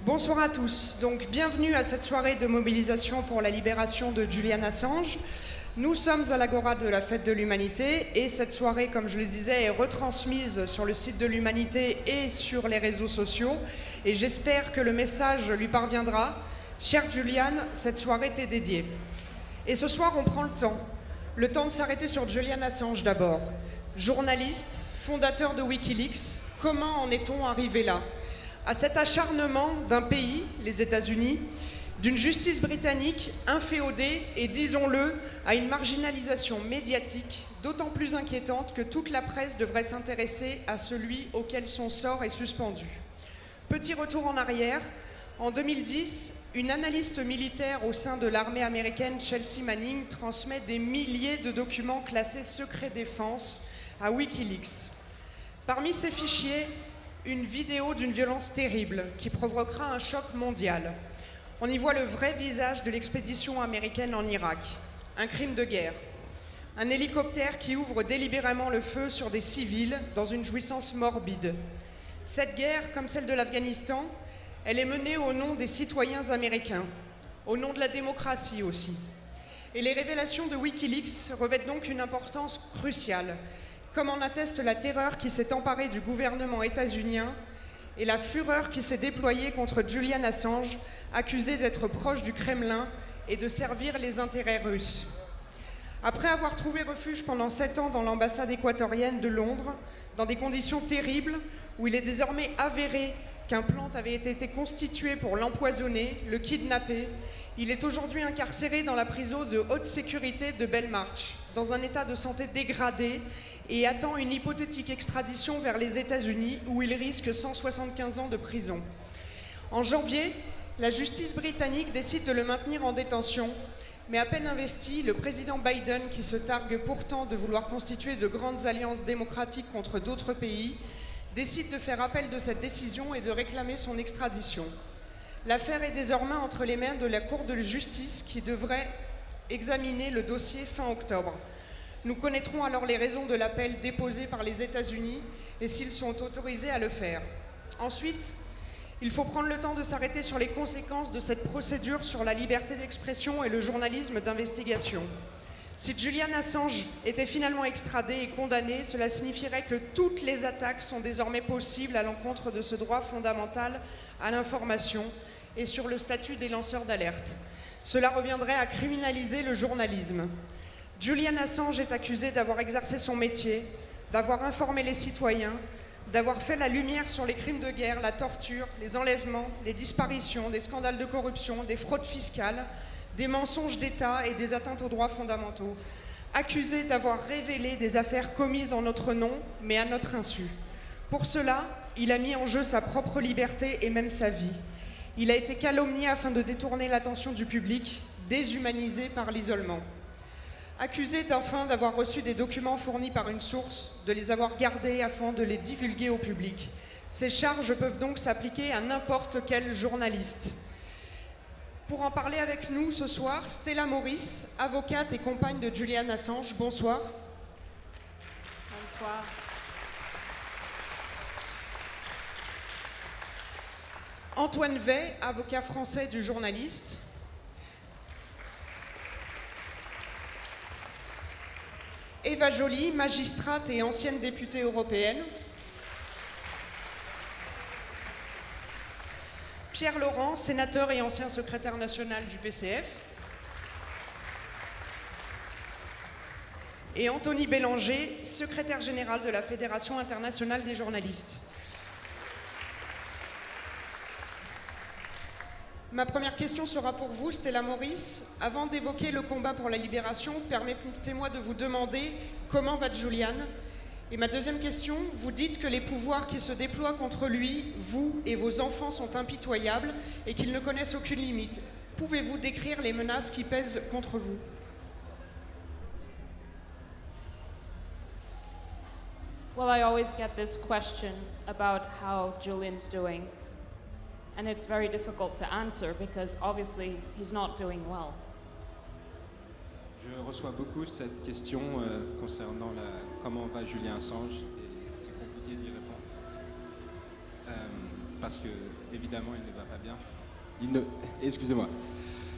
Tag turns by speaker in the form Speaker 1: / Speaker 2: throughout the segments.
Speaker 1: Bonsoir à tous. Donc, bienvenue à cette soirée de mobilisation pour la libération de Julian Assange. Nous sommes à l'Agora de la Fête de l'Humanité et cette soirée, comme je le disais, est retransmise sur le site de l'Humanité et sur les réseaux sociaux. Et j'espère que le message lui parviendra. Cher Julian, cette soirée t'est dédiée. Et ce soir, on prend le temps de s'arrêter sur Julian Assange d'abord. Journaliste, fondateur de Wikileaks, comment en est-on arrivé là ? À cet acharnement d'un pays, les États-Unis, d'une justice britannique inféodée et, disons-le, à une marginalisation médiatique d'autant plus inquiétante que toute la presse devrait s'intéresser à celui auquel son sort est suspendu. Petit retour en arrière, en 2010, une analyste militaire au sein de l'armée américaine, Chelsea Manning, transmet des milliers de documents classés secret défense à Wikileaks. Parmi ces fichiers, une vidéo d'une violence terrible qui provoquera un choc mondial. On y voit le vrai visage de l'expédition américaine en Irak. Un crime de guerre. Un hélicoptère qui ouvre délibérément le feu sur des civils dans une jouissance morbide. Cette guerre, comme celle de l'Afghanistan, elle est menée au nom des citoyens américains, au nom de la démocratie aussi. Et les révélations de Wikileaks revêtent donc une importance cruciale, comme en atteste la terreur qui s'est emparée du gouvernement états-unien et la fureur qui s'est déployée contre Julian Assange, accusé d'être proche du Kremlin et de servir les intérêts russes. Après avoir trouvé refuge pendant 7 ans dans l'ambassade équatorienne de Londres, dans des conditions terribles, où il est désormais avéré qu'un plan avait été constitué pour l'empoisonner, le kidnapper, il est aujourd'hui incarcéré dans la prison de haute sécurité de Belmarsh, dans un état de santé dégradé, et attend une hypothétique extradition vers les États-Unis où il risque 175 ans de prison. En janvier, la justice britannique décide de le maintenir en détention, mais à peine investi, le président Biden, qui se targue pourtant de vouloir constituer de grandes alliances démocratiques contre d'autres pays, décide de faire appel de cette décision et de réclamer son extradition. L'affaire est désormais entre les mains de la Cour de justice qui devrait examiner le dossier fin octobre. Nous connaîtrons alors les raisons de l'appel déposé par les États-Unis et s'ils sont autorisés à le faire. Ensuite, il faut prendre le temps de s'arrêter sur les conséquences de cette procédure sur la liberté d'expression et le journalisme d'investigation. Si Julian Assange était finalement extradé et condamné, cela signifierait que toutes les attaques sont désormais possibles à l'encontre de ce droit fondamental à l'information et sur le statut des lanceurs d'alerte. Cela reviendrait à criminaliser le journalisme. Julian Assange est accusé d'avoir exercé son métier, d'avoir informé les citoyens, d'avoir fait la lumière sur les crimes de guerre, la torture, les enlèvements, les disparitions, des scandales de corruption, des fraudes fiscales, des mensonges d'État et des atteintes aux droits fondamentaux. Accusé d'avoir révélé des affaires commises en notre nom, mais à notre insu. Pour cela, il a mis en jeu sa propre liberté et même sa vie. Il a été calomnié afin de détourner l'attention du public, déshumanisé par l'isolement. Accusé enfin d'avoir reçu des documents fournis par une source, de les avoir gardés afin de les divulguer au public. Ces charges peuvent donc s'appliquer à n'importe quel journaliste. Pour en parler avec nous ce soir, Stella Morris, avocate et compagne de Julian Assange. Bonsoir.
Speaker 2: Bonsoir.
Speaker 1: Antoine Vey, avocat français du journaliste. Eva Joly, magistrate et ancienne députée européenne. Pierre Laurent, sénateur et ancien secrétaire national du PCF. Et Anthony Bélanger, secrétaire général de la Fédération internationale des journalistes. Ma première question sera pour vous, Stella Morris. Avant d'évoquer le combat pour la libération, permettez-moi de vous demander comment va Julian. Et ma deuxième question, vous dites que les pouvoirs qui se déploient contre lui, vous et vos enfants sont impitoyables et qu'ils ne connaissent aucune limite. Pouvez-vous décrire les menaces qui pèsent contre vous ?
Speaker 2: Well, I always get this question about how Julian's doing. And it's very difficult to answer because obviously he's not doing well.
Speaker 3: Je reçois beaucoup cette question concernant comment va Julian Assange et c'est compliqué d'y répondre. parce que évidemment il ne va pas bien. Excusez-moi.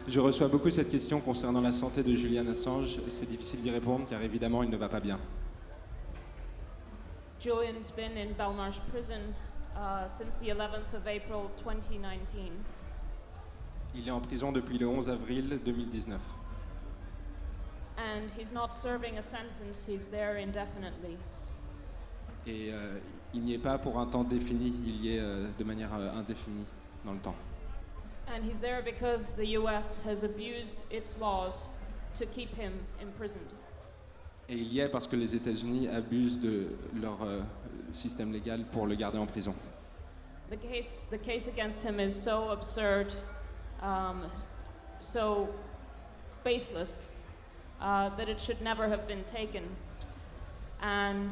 Speaker 3: Je reçois beaucoup cette question concernant la santé de Julian Assange. C'est difficile d'y répondre car évidemment il ne va pas bien.
Speaker 2: Julian's been in Belmarsh prison since the 11th of April 2019.
Speaker 3: Il est en prison depuis le 11 avril 2019.
Speaker 2: And he's not serving a sentence, he's there indefinitely.
Speaker 3: Et il n'y est pas pour un temps défini, il y est de manière indéfinie dans le temps.
Speaker 2: And he's there because the US has abused its laws to keep him imprisoned.
Speaker 3: Et il y est parce que les États-Unis abusent de leur système légal pour le garder en prison.
Speaker 2: The case against him is so absurd, so baseless, that it should never have been taken. And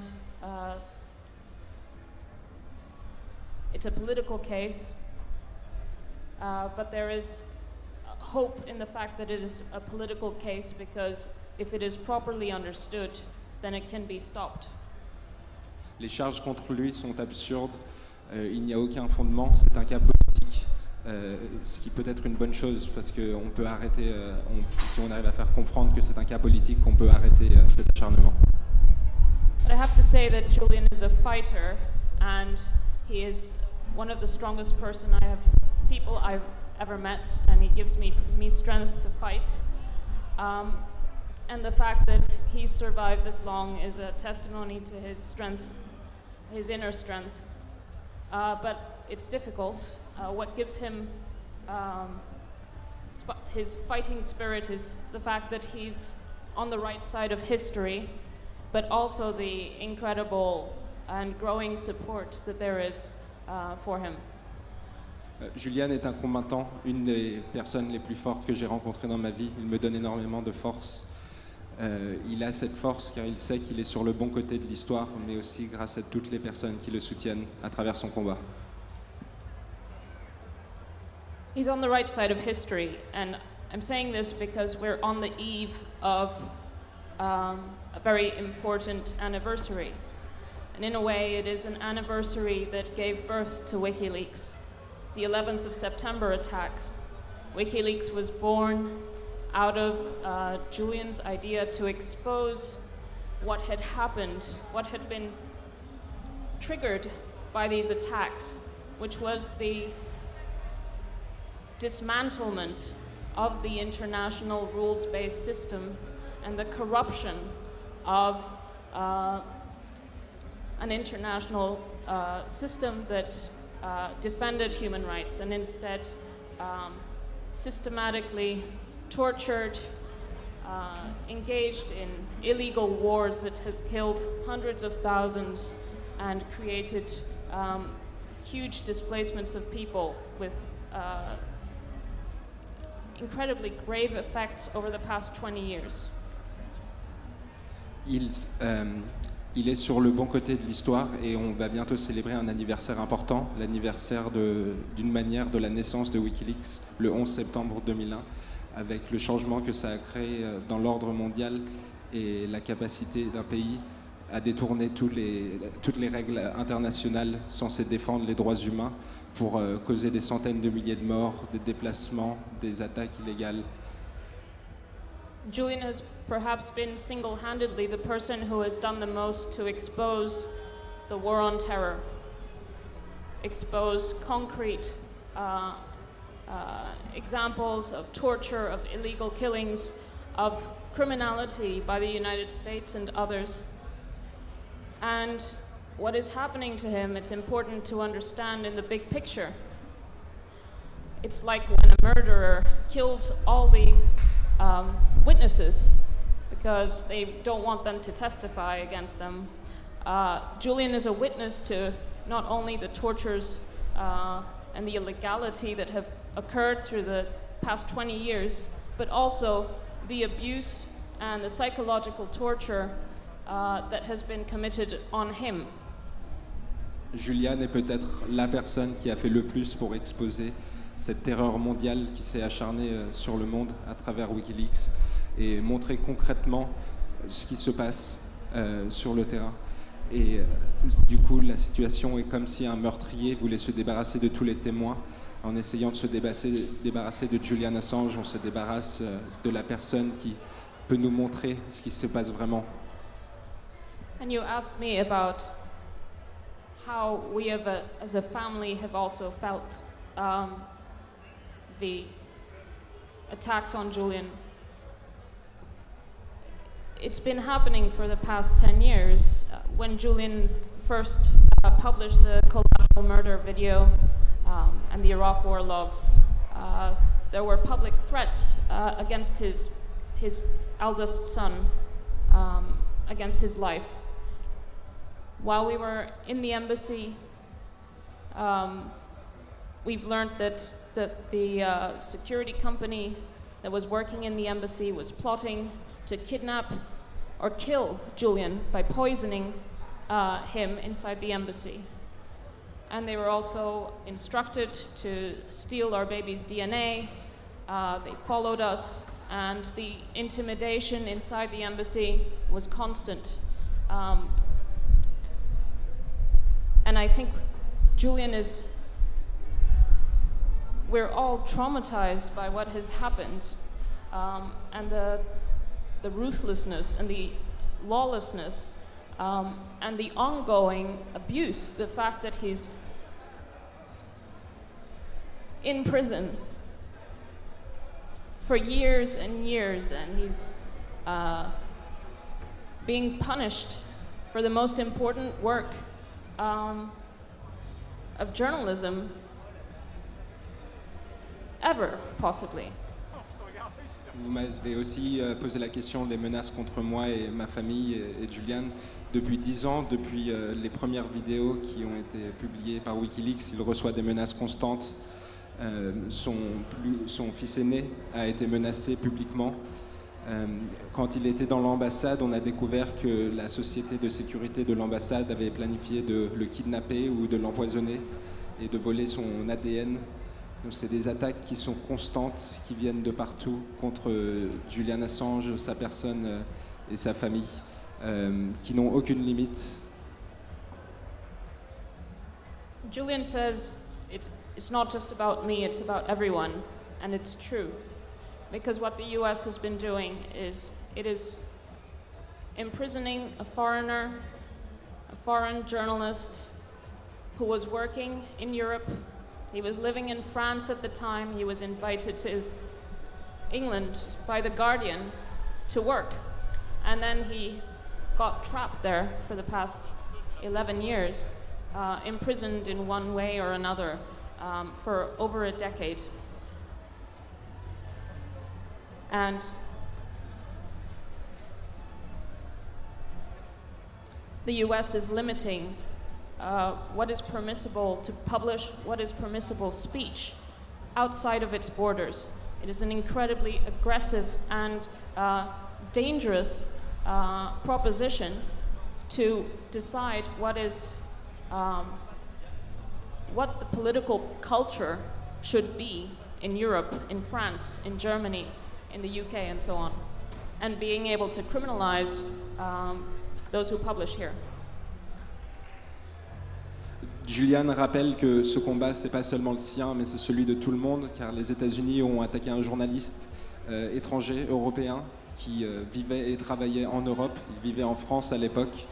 Speaker 2: it's a political case, but there is hope in the fact that it is a political case because if it is properly understood, then it can be stopped.
Speaker 3: Les charges contre lui sont absurdes, il n'y a aucun fondement, c'est un cas politique, ce qui peut être une bonne chose parce qu'on peut arrêter, si on arrive à faire comprendre que c'est un cas politique, on peut arrêter cet acharnement.
Speaker 2: But I have to say that Julian is a fighter and he is one of the strongest people I've ever met, and he gives me strength to fight. And the fact that he's survived this long is a testimony to his strength, his inner strength. But it's difficult. What gives him his fighting spirit is the fact that he's on the right side of history, but also the incredible and growing support that there is for him.
Speaker 3: Julian est un combattant, une des personnes les plus fortes que j'ai rencontrées dans ma vie. Il me donne énormément de force. Il a cette force car il sait qu'il est sur le bon côté de l'histoire, mais aussi grâce à toutes les personnes qui le soutiennent à travers son combat.
Speaker 2: He's on the right side of history, and I'm saying this because we're on the eve of a very important anniversary. And in a way, it is an anniversary that gave birth to WikiLeaks. It's the 11th of September attacks. WikiLeaks was born out of Julian's idea to expose what had happened, what had been triggered by these attacks, which was the dismantlement of the international rules-based system and the corruption of an international system that defended human rights and instead systematically tortured, engaged in illegal wars that have killed hundreds of thousands and created huge displacements of people with incredibly grave effects over the past 20 years.
Speaker 3: Il est sur le bon côté de l'histoire et on va bientôt célébrer un anniversaire important, l'anniversaire d'une manière de la naissance de WikiLeaks, le 11 septembre 2001, avec le changement que ça a créé dans l'ordre mondial et la capacité d'un pays à détourner toutes les règles internationales censées défendre les droits humains pour causer des centaines de milliers de morts, des déplacements, des attaques illégales.
Speaker 2: Julian has perhaps been single-handedly the person who has done the most to expose the war on terror, exposed concrete examples of torture, of illegal killings, of criminality by the United States and others. And what is happening to him, it's important to understand in the big picture. It's like when a murderer kills all the witnesses because they don't want them to testify against them. Julian is a witness to not only the tortures and the illegality that have occurred through the past 20 years, but also the abuse and the psychological torture that has been committed on him.
Speaker 3: Julian est peut-être la personne qui a fait le plus pour exposer cette terreur mondiale qui s'est acharnée sur le monde à travers WikiLeaks et montrer concrètement ce qui se passe sur le terrain. Et du coup, la situation est comme si un meurtrier voulait se débarrasser de tous les témoins. En essayant de se débarrasser de Julian Assange, on se débarrasse de la personne qui peut nous montrer ce qui se passe vraiment.
Speaker 2: And you asked me about how we as a family have also felt the attacks on Julian. It's been happening for the past 10 years. When Julian first published the collateral murder video and the Iraq war logs, there were public threats against his eldest son, against his life. While we were in the embassy, we've learned that the security company that was working in the embassy was plotting to kidnap or kill Julian by poisoning him inside the embassy. And they were also instructed to steal our baby's DNA. They followed us, and the intimidation inside the embassy was constant. And I think Julian we're all traumatized by what has happened, and the ruthlessness and the lawlessness and the ongoing abuse, the fact that he's in prison for years and years, and he's being punished for the most important work of journalism ever, possibly.
Speaker 3: Vous m'avez aussi posé la question des menaces contre moi et ma famille et Julian. Depuis 10 ans, depuis les premières vidéos qui ont été publiées par Wikileaks, il reçoit des menaces constantes. Son fils aîné a été menacé publiquement. Quand il était dans l'ambassade, on a découvert que la société de sécurité de l'ambassade avait planifié de le kidnapper ou de l'empoisonner et de voler son ADN. Donc c'est des attaques qui sont constantes, qui viennent de partout contre Julian Assange, sa personne et sa famille, qui n'ont aucune limite.
Speaker 2: Julian says it's not just about me, it's about everyone, and it's true. Because what the US has been doing is it is imprisoning a foreigner, a foreign journalist who was working in Europe. He was living in France at the time. He was invited to England by The Guardian to work. And then he got trapped there for the past 11 years, imprisoned in one way or another for over a decade. And the US is limiting what is permissible to publish, what is permissible speech outside of its borders. It is an incredibly aggressive and dangerous proposition to decide what the political culture should be in Europe, in France, in Germany, in the UK, and so on, and being able to criminalize those who publish here.
Speaker 3: Julian rappelle que ce combat, c'est pas seulement le sien, mais c'est celui de tout le monde, car les États-Unis ont attaqué un journaliste étranger, européen, qui vivait et travaillait en Europe. Il vivait en France à l'époque,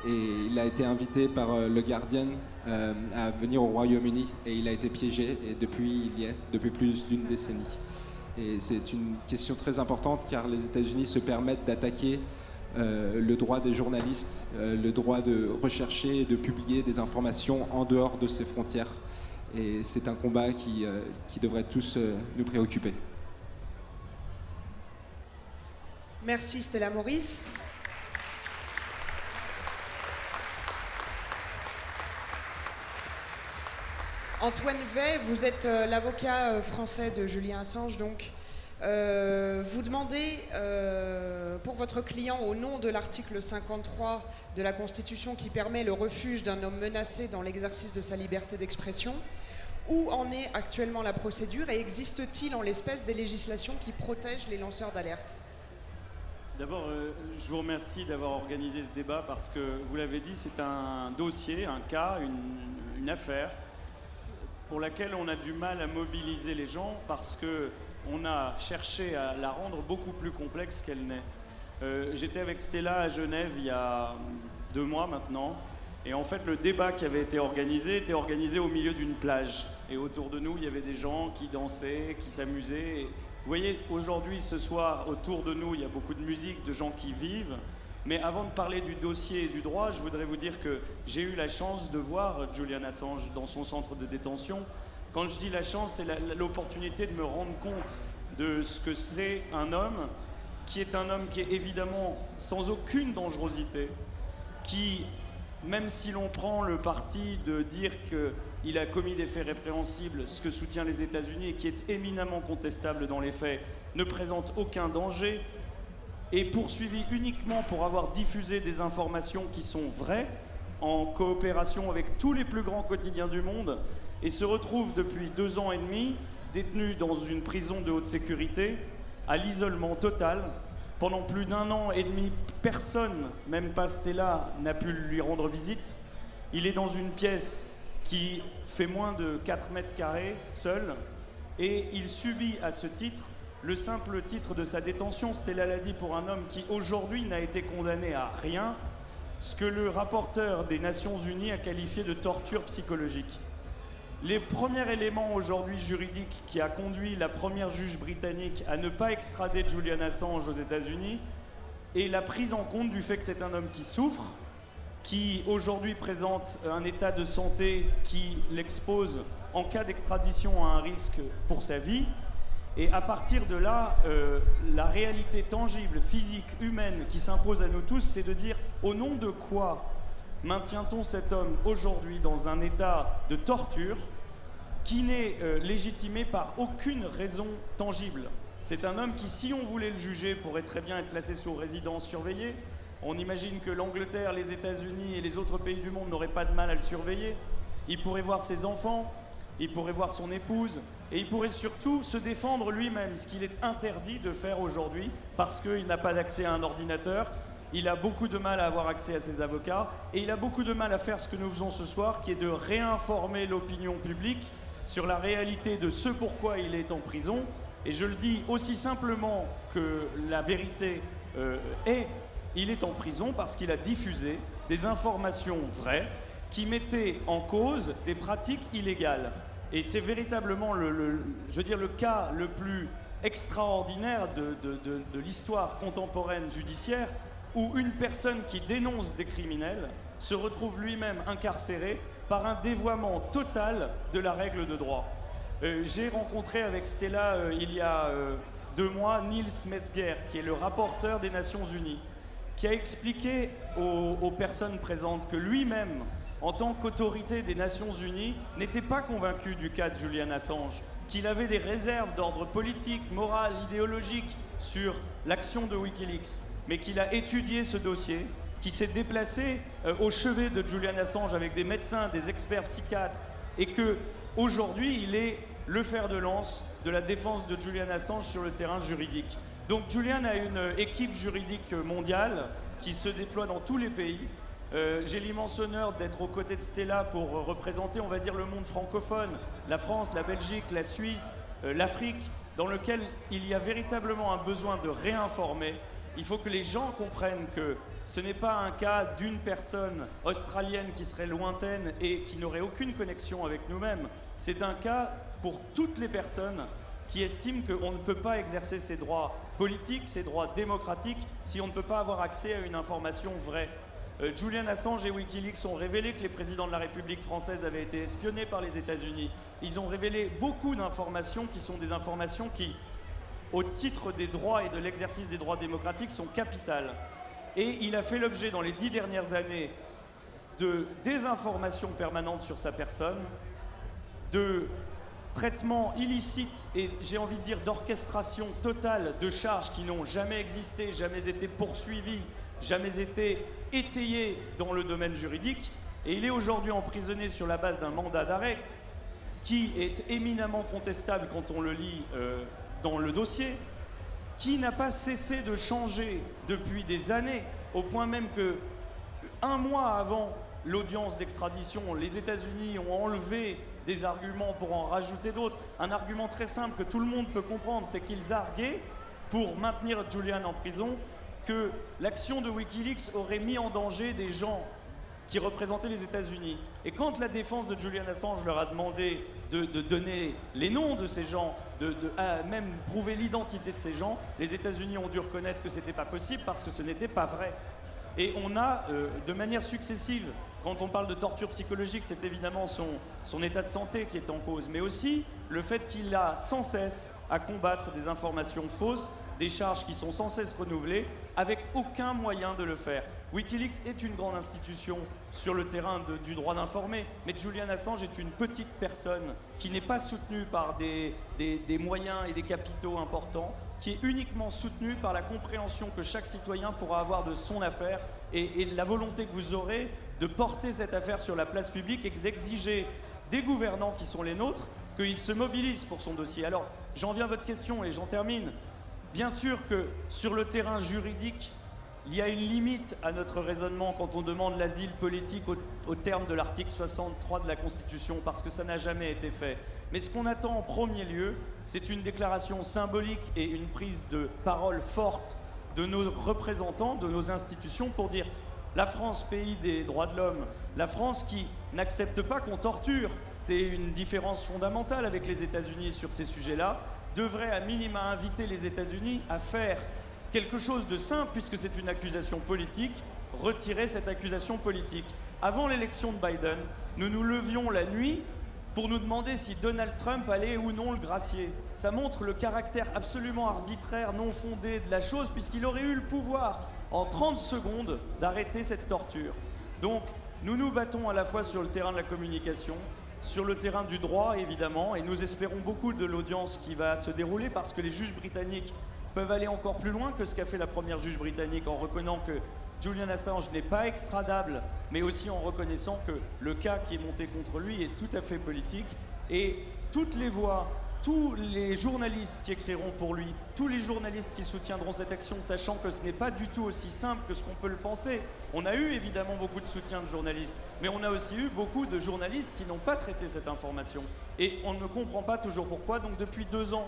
Speaker 3: et il a été invité par le Guardian à venir au Royaume-Uni, et il a été piégé, et depuis, il y est, depuis plus d'une décennie. Et c'est une question très importante, car les États-Unis se permettent d'attaquer le droit des journalistes, le droit de rechercher et de publier des informations en dehors de ces frontières. Et c'est un combat qui devrait tous nous préoccuper.
Speaker 1: Merci Stella Maurice. Antoine Vey, vous êtes l'avocat français de Julian Assange, donc. Vous demandez pour votre client, au nom de l'article 53 de la Constitution qui permet le refuge d'un homme menacé dans l'exercice de sa liberté d'expression, où en est actuellement la procédure et existe-t-il en l'espèce des législations qui protègent les lanceurs d'alerte?
Speaker 4: D'abord, je vous remercie d'avoir organisé ce débat parce que, vous l'avez dit, c'est un dossier, un cas, une affaire pour laquelle on a du mal à mobiliser les gens parce qu'on a cherché à la rendre beaucoup plus complexe qu'elle n'est. J'étais avec Stella à Genève il y a 2 mois maintenant. Et en fait, le débat qui avait été organisé était organisé au milieu d'une plage. Et autour de nous, il y avait des gens qui dansaient, qui s'amusaient. Et vous voyez, aujourd'hui, ce soir, autour de nous, il y a beaucoup de musique, de gens qui vivent. Mais avant de parler du dossier et du droit, je voudrais vous dire que j'ai eu la chance de voir Julian Assange dans son centre de détention. Quand je dis la chance, c'est l'opportunité de me rendre compte de ce que c'est un homme qui est évidemment sans aucune dangerosité, qui, même si l'on prend le parti de dire qu'il a commis des faits répréhensibles, ce que soutient les États-Unis et qui est éminemment contestable dans les faits, ne présente aucun danger, est poursuivi uniquement pour avoir diffusé des informations qui sont vraies, en coopération avec tous les plus grands quotidiens du monde, et se retrouve depuis 2 ans et demi détenu dans une prison de haute sécurité, à l'isolement total. Pendant plus d'1 an et demi, personne, même pas Stella, n'a pu lui rendre visite. Il est dans une pièce qui fait moins de 4 mètres carrés, seul, et il subit à ce titre le simple titre de sa détention. Stella l'a dit, pour un homme qui aujourd'hui n'a été condamné à rien, ce que le rapporteur des Nations Unies a qualifié de torture psychologique. Les premiers éléments aujourd'hui juridiques qui a conduit la première juge britannique à ne pas extrader Julian Assange aux États-Unis est la prise en compte du fait que c'est un homme qui souffre, qui aujourd'hui présente un état de santé qui l'expose en cas d'extradition à un risque pour sa vie. Et à partir de là, la réalité tangible, physique, humaine qui s'impose à nous tous, c'est de dire au nom de quoi maintient-on cet homme aujourd'hui dans un état de torture qui n'est légitimé par aucune raison tangible. C'est un homme qui, si on voulait le juger, pourrait très bien être placé sous résidence surveillée. On imagine que l'Angleterre, les États-Unis et les autres pays du monde n'auraient pas de mal à le surveiller. Il pourrait voir ses enfants, il pourrait voir son épouse, et il pourrait surtout se défendre lui-même, ce qu'il est interdit de faire aujourd'hui parce qu'il n'a pas d'accès à un ordinateur. Il a beaucoup de mal à avoir accès à ses avocats et il a beaucoup de mal à faire ce que nous faisons ce soir, qui est de réinformer l'opinion publique sur la réalité de ce pourquoi il est en prison. Et je le dis aussi simplement que la vérité il est en prison parce qu'il a diffusé des informations vraies qui mettaient en cause des pratiques illégales. Et c'est véritablement le cas le plus extraordinaire de l'histoire contemporaine judiciaire, où une personne qui dénonce des criminels se retrouve lui-même incarcéré par un dévoiement total de la règle de droit. J'ai rencontré avec Stella il y a 2 mois Niels Metzger, qui est le rapporteur des Nations Unies, qui a expliqué aux personnes présentes que lui-même, en tant qu'autorité des Nations Unies, n'était pas convaincu du cas de Julian Assange, qu'il avait des réserves d'ordre politique, moral, idéologique sur l'action de Wikileaks, mais qu'il a étudié ce dossier, qui s'est déplacé au chevet de Julian Assange avec des médecins, des experts psychiatres, et qu'aujourd'hui, il est le fer de lance de la défense de Julian Assange sur le terrain juridique. Donc Julian a une équipe juridique mondiale qui se déploie dans tous les pays. J'ai l'immense honneur d'être aux côtés de Stella pour représenter, on va dire, le monde francophone, la France, la Belgique, la Suisse, l'Afrique, dans lequel il y a véritablement un besoin de réinformer. Il faut que les gens comprennent que ce n'est pas un cas d'une personne australienne qui serait lointaine et qui n'aurait aucune connexion avec nous-mêmes. C'est un cas pour toutes les personnes qui estiment qu'on ne peut pas exercer ses droits politiques, ses droits démocratiques, si on ne peut pas avoir accès à une information vraie. Julian Assange et Wikileaks ont révélé que les présidents de la République française avaient été espionnés par les États-Unis. Ils ont révélé beaucoup d'informations qui sont des informations qui, au titre des droits et de l'exercice des droits démocratiques, sont capitales. Et il a fait l'objet dans les 10 dernières années de désinformation permanente sur sa personne, de traitement illicite et, j'ai envie de dire, d'orchestration totale de charges qui n'ont jamais existé, jamais été poursuivies, jamais été étayées dans le domaine juridique. Et il est aujourd'hui emprisonné sur la base d'un mandat d'arrêt qui est éminemment contestable quand on le lit dans le dossier, qui n'a pas cessé de changer depuis des années, au point même que un mois avant l'audience d'extradition, les États-Unis ont enlevé des arguments pour en rajouter d'autres. Un argument très simple que tout le monde peut comprendre, c'est qu'ils arguaient, pour maintenir Julian en prison, que l'action de Wikileaks aurait mis en danger des gens qui représentaient les États-Unis. Et quand la défense de Julian Assange leur a demandé de donner les noms de ces gens, même prouver l'identité de ces gens, les États-Unis ont dû reconnaître que c'était pas possible parce que ce n'était pas vrai. Et on a, de manière successive, quand on parle de torture psychologique, c'est évidemment son état de santé qui est en cause, mais aussi le fait qu'il a sans cesse à combattre des informations fausses, des charges qui sont sans cesse renouvelées, avec aucun moyen de le faire. Wikileaks est une grande institution sur le terrain du droit d'informer, mais Julian Assange est une petite personne qui n'est pas soutenue par des moyens et des capitaux importants, qui est uniquement soutenue par la compréhension que chaque citoyen pourra avoir de son affaire et la volonté que vous aurez de porter cette affaire sur la place publique et d'exiger des gouvernants qui sont les nôtres qu'ils se mobilisent pour son dossier. Alors, j'en viens à votre question et j'en termine. Bien sûr que sur le terrain juridique, il y a une limite à notre raisonnement quand on demande l'asile politique au terme de l'article 63 de la Constitution, parce que ça n'a jamais été fait. Mais ce qu'on attend en premier lieu, c'est une déclaration symbolique et une prise de parole forte de nos représentants, de nos institutions, pour dire la France, pays des droits de l'homme, la France qui n'accepte pas qu'on torture, c'est une différence fondamentale avec les États-Unis sur ces sujets-là, devrait à minima inviter les États-Unis à faire quelque chose de simple, puisque c'est une accusation politique, retirer cette accusation politique. Avant l'élection de Biden, nous nous levions la nuit pour nous demander si Donald Trump allait ou non le gracier. Ça montre le caractère absolument arbitraire, non fondé de la chose, puisqu'il aurait eu le pouvoir, en 30 secondes, d'arrêter cette torture. Donc, nous nous battons à la fois sur le terrain de la communication, sur le terrain du droit, évidemment, et nous espérons beaucoup de l'audience qui va se dérouler, parce que les juges britanniques peuvent aller encore plus loin que ce qu'a fait la première juge britannique en reconnaissant que Julian Assange n'est pas extradable, mais aussi en reconnaissant que le cas qui est monté contre lui est tout à fait politique. Et toutes les voix, tous les journalistes qui écriront pour lui, tous les journalistes qui soutiendront cette action, sachant que ce n'est pas du tout aussi simple que ce qu'on peut le penser. On a eu évidemment beaucoup de soutien de journalistes, mais on a aussi eu beaucoup de journalistes qui n'ont pas traité cette information. Et on ne comprend pas toujours pourquoi. Donc depuis 2 ans,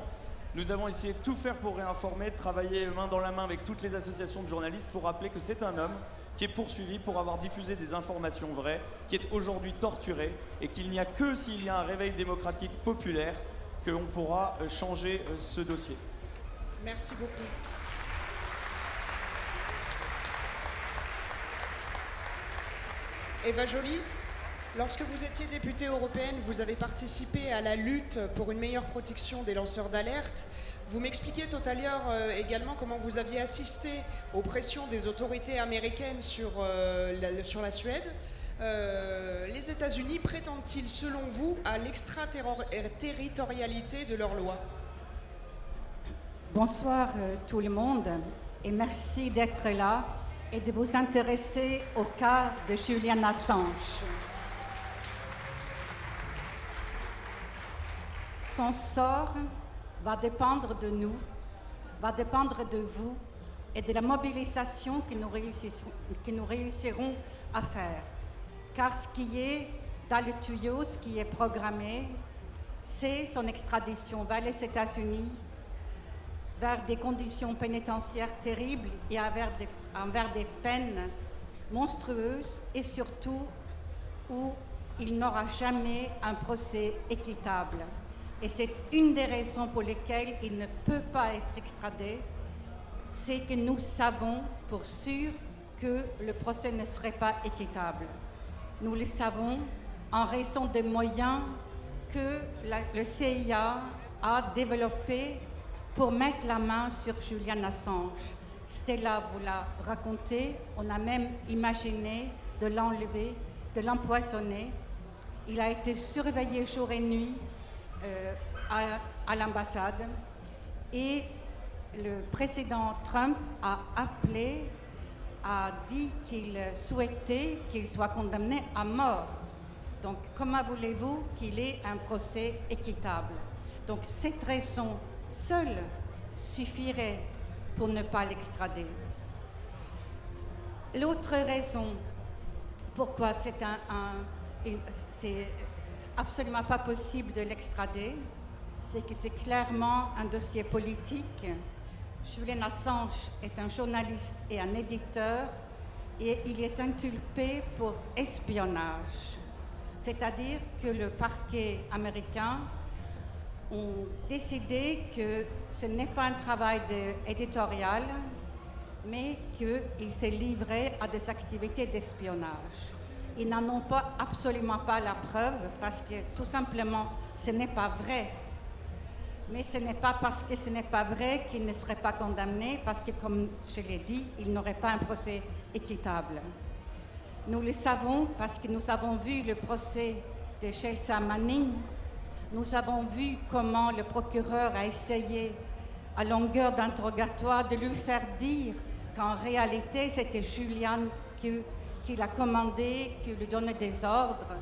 Speaker 4: nous avons essayé de tout faire pour réinformer, de travailler main dans la main avec toutes les associations de journalistes pour rappeler que c'est un homme qui est poursuivi pour avoir diffusé des informations vraies, qui est aujourd'hui torturé, et qu'il n'y a que s'il y a un réveil démocratique populaire qu'on pourra changer ce dossier.
Speaker 1: Merci beaucoup. Eva Joly, lorsque vous étiez députée européenne, vous avez participé à la lutte pour une meilleure protection des lanceurs d'alerte. Vous m'expliquiez tout à l'heure également comment vous aviez assisté aux pressions des autorités américaines sur la Suède. Les États-Unis prétendent-ils, selon vous, à l'extraterritorialité de leurs lois?
Speaker 5: Bonsoir tout le monde et merci d'être là et de vous intéresser au cas de Julian Assange. Son sort va dépendre de nous, va dépendre de vous et de la mobilisation que nous réussirons à faire. Car ce qui est dans le tuyau, ce qui est programmé, c'est son extradition vers les États-Unis, vers des conditions pénitentiaires terribles et envers des peines monstrueuses et surtout où il n'aura jamais un procès équitable. Et c'est une des raisons pour lesquelles il ne peut pas être extradé, c'est que nous savons pour sûr que le procès ne serait pas équitable. Nous le savons en raison des moyens que le CIA a développés pour mettre la main sur Julian Assange. Stella vous l'a raconté, on a même imaginé de l'enlever, de l'empoisonner. Il a été surveillé jour et nuit à l'ambassade et le président Trump a dit qu'il souhaitait qu'il soit condamné à mort. Donc, comment voulez-vous qu'il ait un procès équitable? Donc, cette raison seule suffirait pour ne pas l'extrader. L'autre raison pourquoi c'est absolument pas possible de l'extrader, c'est que c'est clairement un dossier politique. Julian Assange est un journaliste et un éditeur et il est inculpé pour espionnage. C'est-à-dire que le parquet américain a décidé que ce n'est pas un travail éditorial, mais qu'il s'est livré à des activités d'espionnage. Ils n'en ont absolument pas la preuve parce que tout simplement ce n'est pas vrai. Mais ce n'est pas parce que ce n'est pas vrai qu'ils ne seraient pas condamnés, parce que, comme je l'ai dit, ils n'auraient pas un procès équitable. Nous le savons parce que nous avons vu le procès de Chelsea Manning. Nous avons vu comment le procureur a essayé, à longueur d'interrogatoire, de lui faire dire qu'en réalité, c'était Julian qui l'a commandé, qui lui donnait des ordres,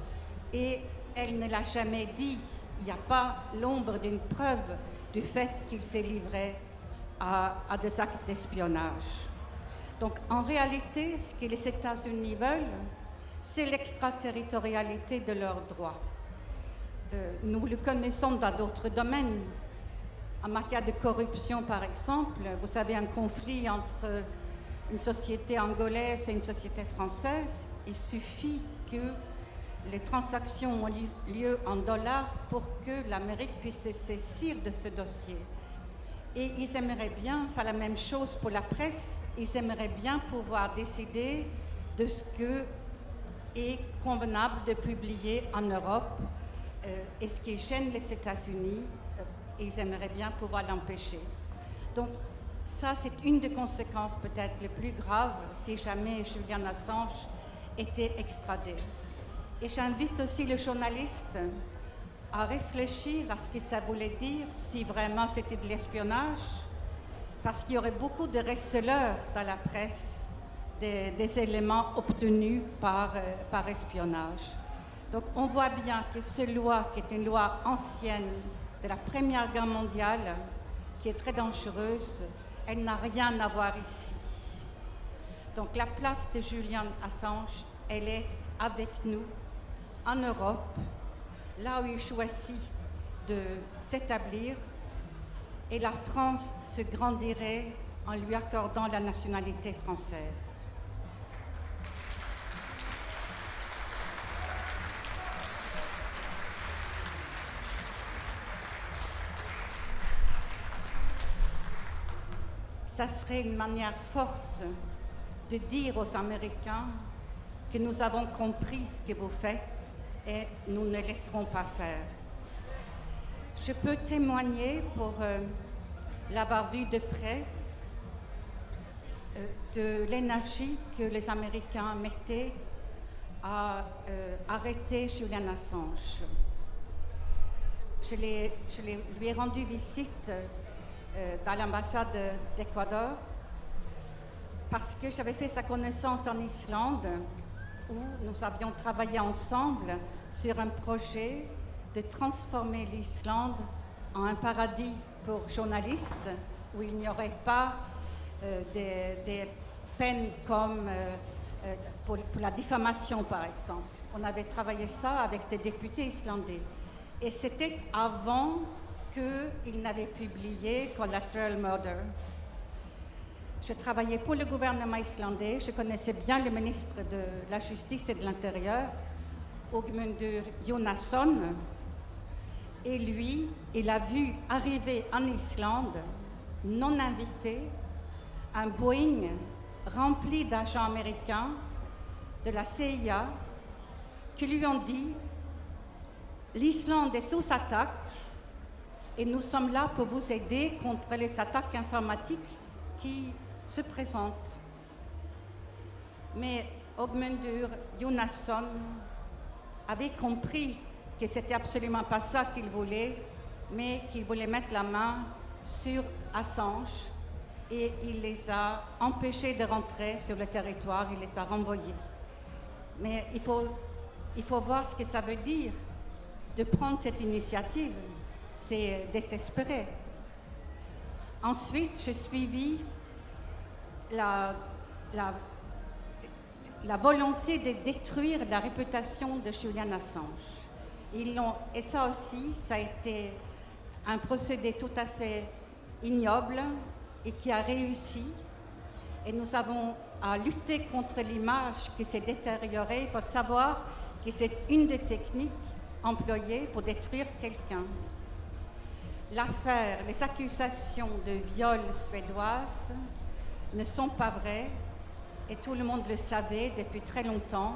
Speaker 5: et elle ne l'a jamais dit. Il n'y a pas l'ombre d'une preuve du fait qu'il s'est livré à des actes d'espionnage. Donc, en réalité, ce que les États-Unis veulent, c'est l'extraterritorialité de leurs droits. Nous le connaissons dans d'autres domaines. En matière de corruption, par exemple, vous avez un conflit entre une société angolaise et une société française. Il suffit que les transactions ont lieu en dollars pour que l'Amérique puisse se saisir de ce dossier. Et ils aimeraient bien faire la même chose pour la presse. Ils aimeraient bien pouvoir décider de ce que est convenable de publier en Europe. Et ce qui gêne les États-Unis, ils aimeraient bien pouvoir l'empêcher. Donc, ça, c'est une des conséquences peut-être les plus graves si jamais Julian Assange était extradé. Et j'invite aussi les journalistes à réfléchir à ce que ça voulait dire si vraiment c'était de l'espionnage, parce qu'il y aurait beaucoup de receleurs dans la presse des éléments obtenus par espionnage. Donc on voit bien que cette loi, qui est une loi ancienne de la Première Guerre mondiale, qui est très dangereuse, elle n'a rien à voir ici. Donc la place de Julian Assange, elle est avec nous, en Europe, là où il choisit de s'établir, et la France se grandirait en lui accordant la nationalité française. Ça serait une manière forte de dire aux Américains que nous avons compris ce que vous faites et nous ne laisserons pas faire. Je peux témoigner, pour l'avoir vu de près, de l'énergie que les Américains mettaient à arrêter Julian Assange. Je lui ai rendu visite dans l'ambassade d'Équateur parce que j'avais fait sa connaissance en Islande, où nous avions travaillé ensemble sur un projet de transformer l'Islande en un paradis pour journalistes, où il n'y aurait pas des peines comme pour la diffamation, par exemple. On avait travaillé ça avec des députés islandais. Et c'était avant qu'ils n'avaient publié Collateral Murder. Je travaillais pour le gouvernement islandais. Je connaissais bien le ministre de la Justice et de l'Intérieur, Ögmundur Jónasson. Et lui, il a vu arriver en Islande, non invité, un Boeing rempli d'agents américains de la CIA qui lui ont dit « L'Islande est sous attaque et nous sommes là pour vous aider contre les attaques informatiques qui se présentent. » Mais Ögmundur Jónasson avait compris que c'était absolument pas ça qu'il voulait, mais qu'il voulait mettre la main sur Assange, et il les a empêchés de rentrer sur le territoire, il les a renvoyés. Mais il faut voir ce que ça veut dire de prendre cette initiative. C'est désespéré. Ensuite, j'ai suivi la volonté de détruire la réputation de Julian Assange. Et ça aussi, ça a été un procédé tout à fait ignoble et qui a réussi. Et nous avons à lutter contre l'image qui s'est détériorée. Il faut savoir que c'est une des techniques employées pour détruire quelqu'un. L'affaire, les accusations de viol suédoises ne sont pas vraies et tout le monde le savait depuis très longtemps.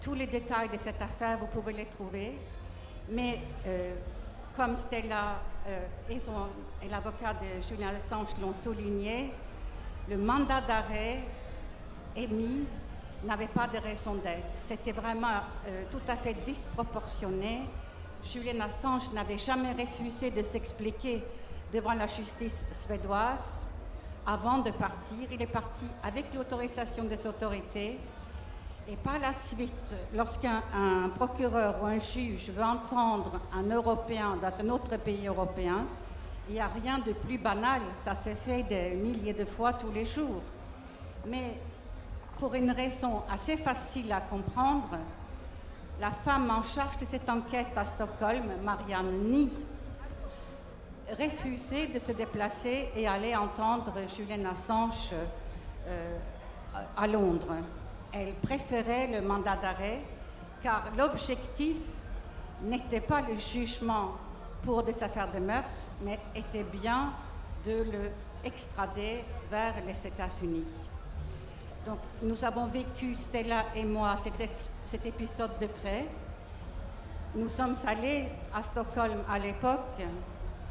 Speaker 5: Tous les détails de cette affaire, vous pouvez les trouver. Mais comme Stella et l'avocat de Julian Assange l'ont souligné, le mandat d'arrêt émis n'avait pas de raison d'être. C'était vraiment tout à fait disproportionné. Julian Assange n'avait jamais refusé de s'expliquer devant la justice suédoise avant de partir. Il est parti avec l'autorisation des autorités. Et par la suite, lorsqu'un procureur ou un juge veut entendre un Européen dans un autre pays européen, il n'y a rien de plus banal. Ça s'est fait des milliers de fois tous les jours. Mais pour une raison assez facile à comprendre, la femme en charge de cette enquête à Stockholm, Marianne Ny, refusait de se déplacer et aller entendre Julian Assange à Londres. Elle préférait le mandat d'arrêt car l'objectif n'était pas le jugement pour des affaires de mœurs, mais était bien de le extrader vers les États-Unis. Donc nous avons vécu, Stella et moi, cet épisode de près. Nous sommes allés à Stockholm à l'époque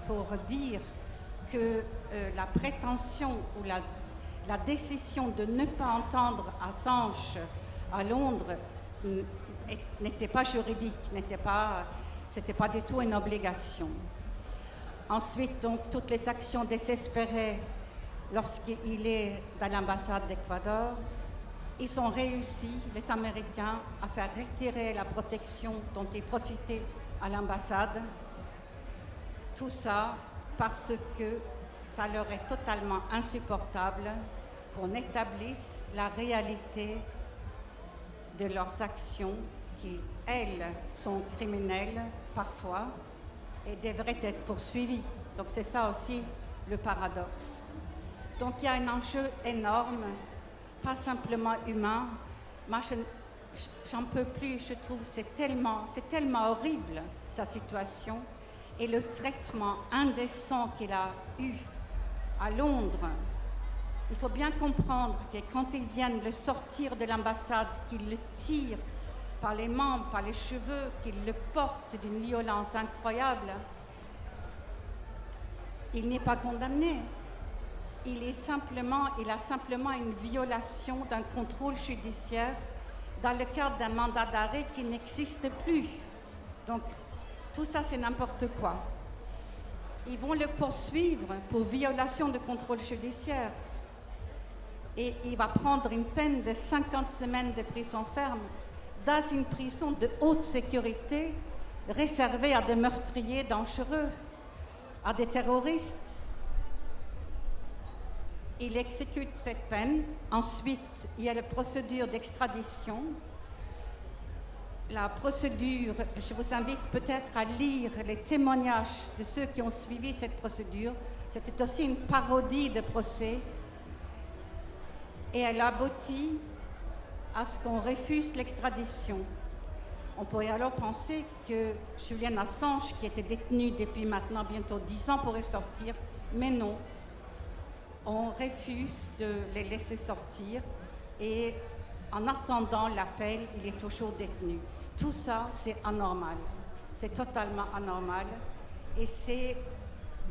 Speaker 5: pour dire que la prétention ou la décision de ne pas entendre Assange à Londres n'était pas juridique, c'était pas du tout une obligation. Ensuite, donc, toutes les actions désespérées lorsqu'il est dans l'ambassade d'Équateur, ils ont réussi, les Américains, à faire retirer la protection dont ils profitaient à l'ambassade. Tout ça parce que ça leur est totalement insupportable qu'on établisse la réalité de leurs actions qui, elles, sont criminelles parfois et devraient être poursuivies. Donc c'est ça aussi le paradoxe. Donc il y a un enjeu énorme, pas simplement humain. Moi, j'en peux plus, je trouve c'est tellement horrible, sa situation, et le traitement indécent qu'il a eu à Londres. Il faut bien comprendre que quand ils viennent le sortir de l'ambassade, qu'ils le tirent par les membres, par les cheveux, qu'ils le portent d'une violence incroyable, il n'est pas condamné. Il a simplement une violation d'un contrôle judiciaire dans le cadre d'un mandat d'arrêt qui n'existe plus. Donc, tout ça, c'est n'importe quoi. Ils vont le poursuivre pour violation de contrôle judiciaire. Et il va prendre une peine de 50 semaines de prison ferme dans une prison de haute sécurité réservée à des meurtriers dangereux, à des terroristes. Il exécute cette peine. Ensuite, il y a la procédure d'extradition. La procédure, je vous invite peut-être à lire les témoignages de ceux qui ont suivi cette procédure. C'était aussi une parodie de procès. Et elle aboutit à ce qu'on refuse l'extradition. On pourrait alors penser que Julian Assange, qui était détenu depuis maintenant bientôt 10 ans, pourrait sortir, mais non. On refuse de les laisser sortir et en attendant l'appel, il est toujours détenu. Tout ça, c'est anormal. C'est totalement anormal et c'est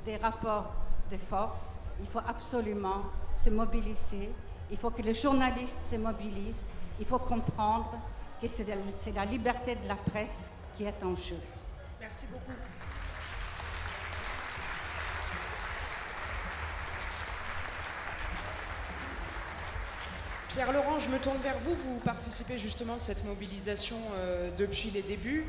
Speaker 5: des rapports de force. Il faut absolument se mobiliser. Il faut que les journalistes se mobilisent. Il faut comprendre que c'est la liberté de la presse qui est en jeu.
Speaker 1: Merci beaucoup. Pierre-Laurent, je me tourne vers vous. Vous participez justement de cette mobilisation depuis les débuts.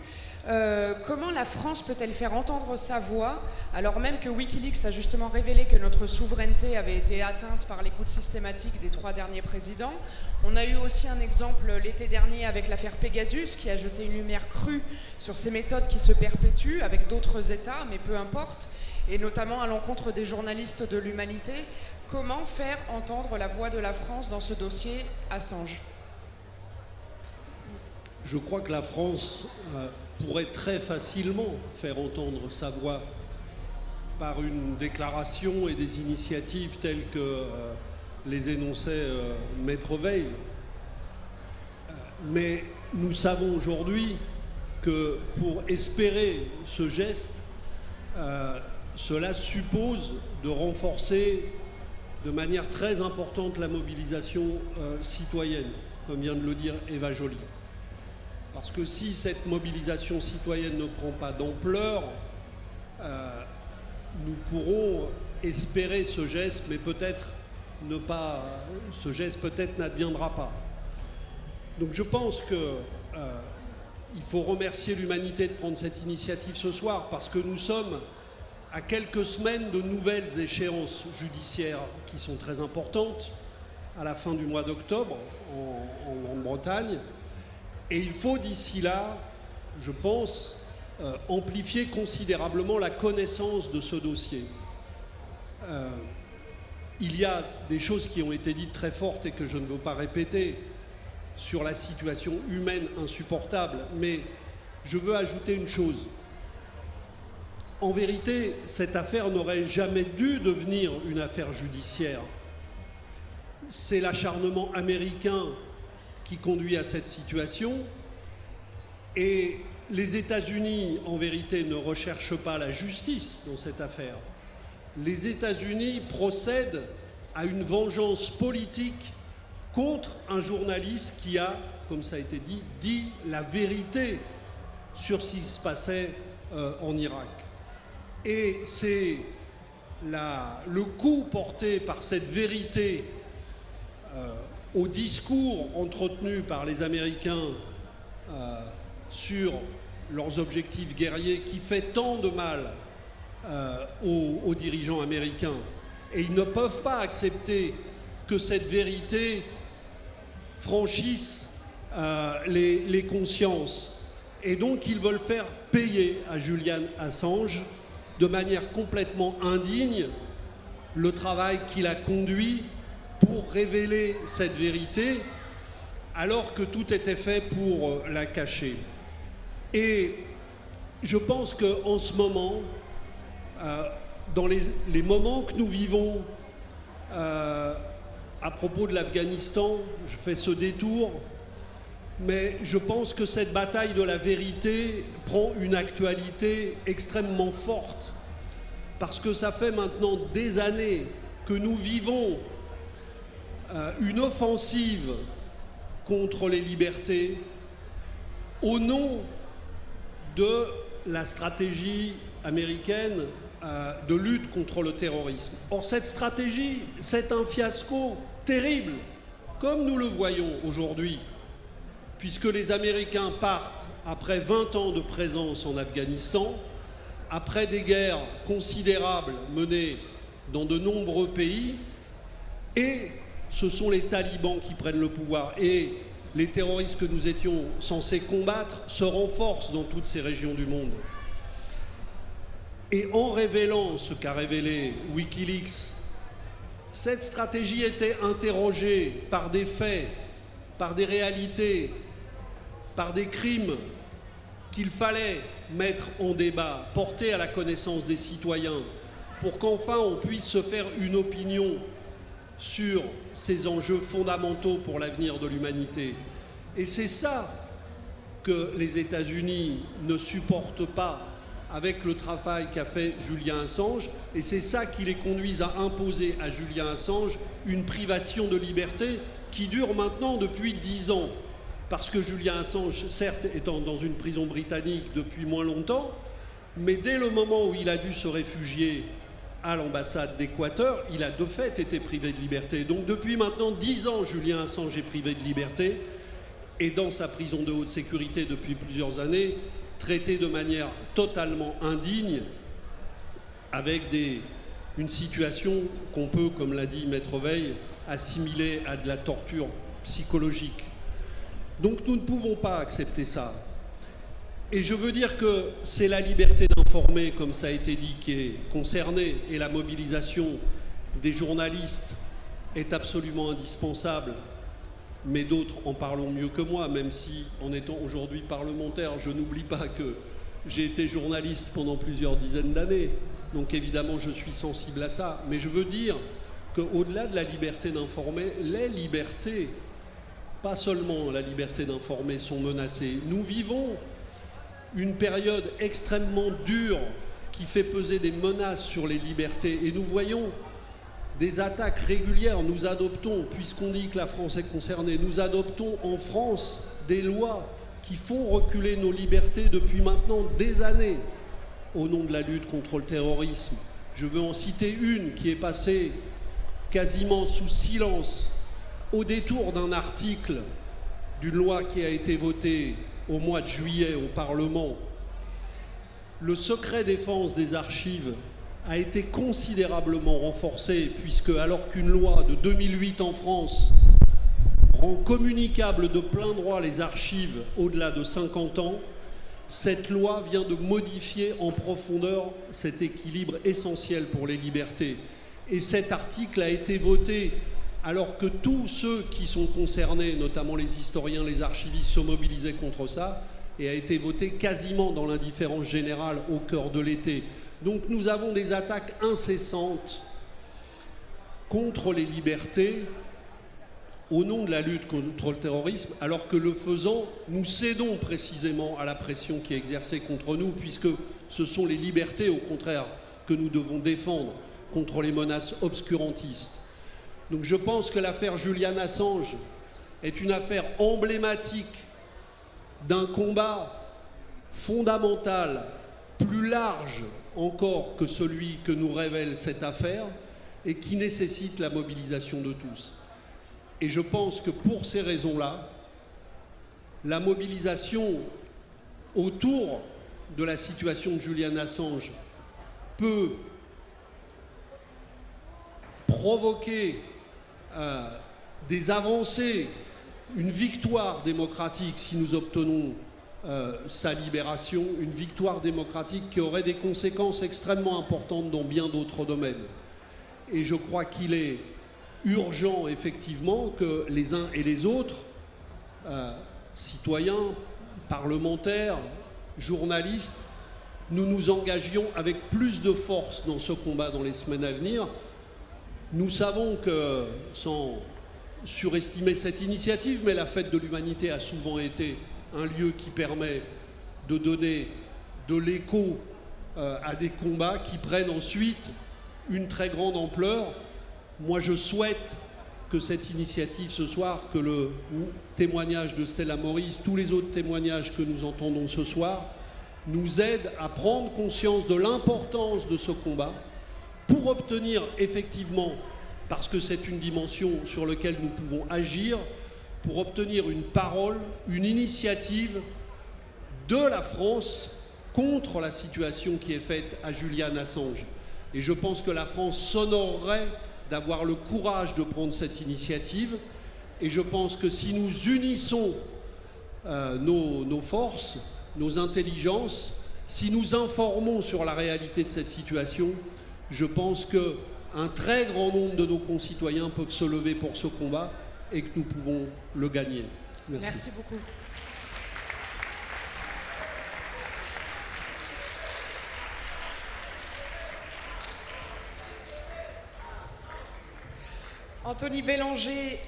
Speaker 1: Comment la France peut-elle faire entendre sa voix, alors même que Wikileaks a justement révélé que notre souveraineté avait été atteinte par l'écoute systématique des 3 derniers présidents? On a eu aussi un exemple l'été dernier avec l'affaire Pegasus, qui a jeté une lumière crue sur ces méthodes qui se perpétuent avec d'autres États, mais peu importe, et notamment à l'encontre des journalistes de l'Humanité. Comment faire entendre la voix de la France dans ce dossier Assange?
Speaker 6: Je crois que la France pourrait très facilement faire entendre sa voix par une déclaration et des initiatives telles que les énonçait Maître Veil. Mais nous savons aujourd'hui que pour espérer ce geste, cela suppose de renforcer de manière très importante la mobilisation citoyenne, comme vient de le dire Eva Joly. Parce que si cette mobilisation citoyenne ne prend pas d'ampleur, nous pourrons espérer ce geste, mais peut-être ne pas, ce geste peut-être n'adviendra pas. Donc je pense que il faut remercier l'humanité de prendre cette initiative ce soir, parce que nous sommes à quelques semaines de nouvelles échéances judiciaires qui sont très importantes, à la fin du mois d'octobre en Grande-Bretagne. Et il faut d'ici là, je pense, amplifier considérablement la connaissance de ce dossier. Il y a des choses qui ont été dites très fortes et que je ne veux pas répéter sur la situation humaine insupportable, mais je veux ajouter une chose. En vérité, cette affaire n'aurait jamais dû devenir une affaire judiciaire. C'est l'acharnement américain qui conduit à cette situation. Et les États-Unis, en vérité, ne recherchent pas la justice dans cette affaire. Les États-Unis procèdent à une vengeance politique contre un journaliste qui a, comme ça a été dit la vérité sur ce qui se passait en Irak. Et c'est le coup porté par cette vérité au discours entretenu par les Américains sur leurs objectifs guerriers qui fait tant de mal aux dirigeants américains. Et ils ne peuvent pas accepter que cette vérité franchisse les consciences. Et donc ils veulent faire payer à Julian Assange de manière complètement indigne le travail qu'il a conduit pour révéler cette vérité, alors que tout était fait pour la cacher. Et je pense qu'en ce moment, dans les moments que nous vivons à propos de l'Afghanistan, je fais ce détour, mais je pense que cette bataille de la vérité prend une actualité extrêmement forte, parce que ça fait maintenant des années que nous vivons une offensive contre les libertés au nom de la stratégie américaine de lutte contre le terrorisme. Or, cette stratégie, c'est un fiasco terrible, comme nous le voyons aujourd'hui, puisque les Américains partent après 20 ans de présence en Afghanistan, après des guerres considérables menées dans de nombreux pays, et ce sont les talibans qui prennent le pouvoir. Et les terroristes que nous étions censés combattre se renforcent dans toutes ces régions du monde. Et en révélant ce qu'a révélé Wikileaks, cette stratégie était interrogée par des faits, par des réalités, par des crimes qu'il fallait mettre en débat, porter à la connaissance des citoyens, pour qu'enfin on puisse se faire une opinion sur ces enjeux fondamentaux pour l'avenir de l'humanité. Et c'est ça que les États-Unis ne supportent pas avec le travail qu'a fait Julian Assange, et c'est ça qui les conduit à imposer à Julian Assange une privation de liberté qui dure maintenant depuis 10 ans. Parce que Julian Assange, certes, étant dans une prison britannique depuis moins longtemps, mais dès le moment où il a dû se réfugier à l'ambassade d'Équateur, il a de fait été privé de liberté. Donc depuis maintenant 10 ans, Julian Assange est privé de liberté et dans sa prison de haute sécurité depuis plusieurs années, traité de manière totalement indigne, avec une situation qu'on peut, comme l'a dit Maître Veil, assimiler à de la torture psychologique. Donc nous ne pouvons pas accepter ça. Et je veux dire que c'est la liberté d'informer, comme ça a été dit, qui est concernée, et la mobilisation des journalistes est absolument indispensable. Mais d'autres en parlent mieux que moi, même si, en étant aujourd'hui parlementaire, je n'oublie pas que j'ai été journaliste pendant plusieurs dizaines d'années. Donc évidemment, je suis sensible à ça. Mais je veux dire qu'au-delà de la liberté d'informer, les libertés, pas seulement la liberté d'informer, sont menacées. Nous vivons une période extrêmement dure qui fait peser des menaces sur les libertés. Et nous voyons des attaques régulières. Nous adoptons, puisqu'on dit que la France est concernée, nous adoptons en France des lois qui font reculer nos libertés depuis maintenant des années au nom de la lutte contre le terrorisme. Je veux en citer une qui est passée quasiment sous silence au détour d'un article d'une loi qui a été votée au mois de juillet au Parlement. Le secret défense des archives a été considérablement renforcé puisque, alors qu'une loi de 2008 en France rend communicables de plein droit les archives au-delà de 50 ans, cette loi vient de modifier en profondeur cet équilibre essentiel pour les libertés. Et cet article a été voté alors que tous ceux qui sont concernés, notamment les historiens, les archivistes, se mobilisaient contre ça, et a été voté quasiment dans l'indifférence générale au cœur de l'été. Donc nous avons des attaques incessantes contre les libertés au nom de la lutte contre le terrorisme, alors que le faisant, nous cédons précisément à la pression qui est exercée contre nous, puisque ce sont les libertés, au contraire, que nous devons défendre contre les menaces obscurantistes. Donc je pense que l'affaire Julian Assange est une affaire emblématique d'un combat fondamental, plus large encore que celui que nous révèle cette affaire, et qui nécessite la mobilisation de tous. Et je pense que pour ces raisons-là, la mobilisation autour de la situation de Julian Assange peut provoquer des avancées, une victoire démocratique si nous obtenons sa libération, une victoire démocratique qui aurait des conséquences extrêmement importantes dans bien d'autres domaines. Et je crois qu'il est urgent, effectivement, que les uns et les autres, citoyens, parlementaires, journalistes, nous nous engagions avec plus de force dans ce combat dans les semaines à venir. Nous savons que, sans surestimer cette initiative, mais la Fête de l'Humanité a souvent été un lieu qui permet de donner de l'écho à des combats qui prennent ensuite une très grande ampleur. Moi, je souhaite que cette initiative ce soir, que le témoignage de Stella Moris, tous les autres témoignages que nous entendons ce soir, nous aident à prendre conscience de l'importance de ce combat pour obtenir effectivement, parce que c'est une dimension sur laquelle nous pouvons agir, pour obtenir une parole, une initiative de la France contre la situation qui est faite à Julian Assange. Et je pense que la France s'honorerait d'avoir le courage de prendre cette initiative. Et je pense que si nous unissons nos forces, nos intelligences, si nous informons sur la réalité de cette situation, je pense qu'un très grand nombre de nos concitoyens peuvent se lever pour ce combat et que nous pouvons le gagner. Merci.
Speaker 1: Merci beaucoup. Anthony Bélanger,